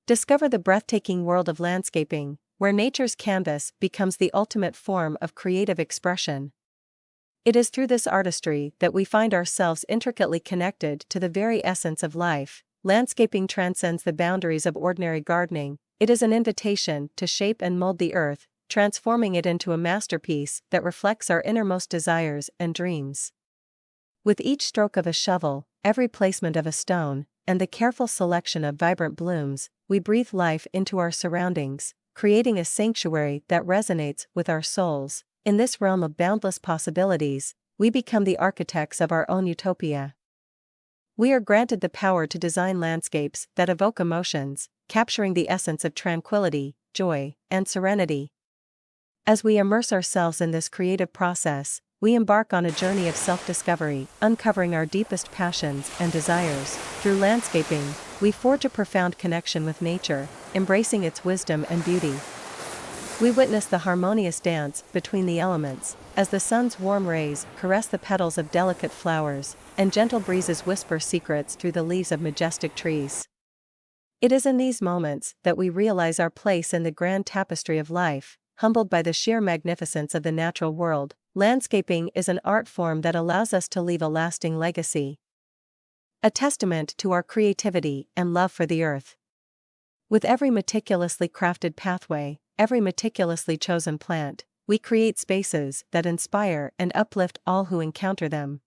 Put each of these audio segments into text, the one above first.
Discover the breathtaking world of landscaping, where nature's canvas becomes the ultimate form of creative expression. It is through this artistry that we find ourselves intricately connected to the very essence of life. Landscaping transcends the boundaries of ordinary gardening. It is an invitation to shape and mold the earth, transforming it into a masterpiece that reflects our innermost desires and dreams. With each stroke of a shovel, every placement of a stone, and the careful selection of vibrant blooms, we breathe life into our surroundings, creating a sanctuary that resonates with our souls. In this realm of boundless possibilities, we become the architects of our own utopia. We are granted the power to design landscapes that evoke emotions, capturing the essence of tranquility, joy, and serenity. As we immerse ourselves in this creative process, we embark on a journey of self-discovery, uncovering our deepest passions and desires. Through landscaping, we forge a profound connection with nature, embracing its wisdom and beauty. We witness the harmonious dance between the elements, as the sun's warm rays caress the petals of delicate flowers, and gentle breezes whisper secrets through the leaves of majestic trees. It is in these moments that we realize our place in the grand tapestry of life, humbled by the sheer magnificence of the natural world. Landscaping is an art form that allows us to leave a lasting legacy, a testament to our creativity and love for the earth. With every meticulously crafted pathway, every meticulously chosen plant, we create spaces that inspire and uplift all who encounter them.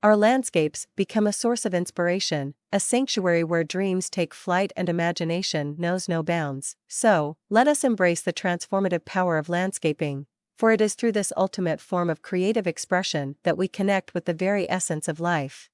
Our landscapes become a source of inspiration, a sanctuary where dreams take flight and imagination knows no bounds. So, let us embrace the transformative power of landscaping, for it is through this ultimate form of creative expression that we connect with the very essence of life.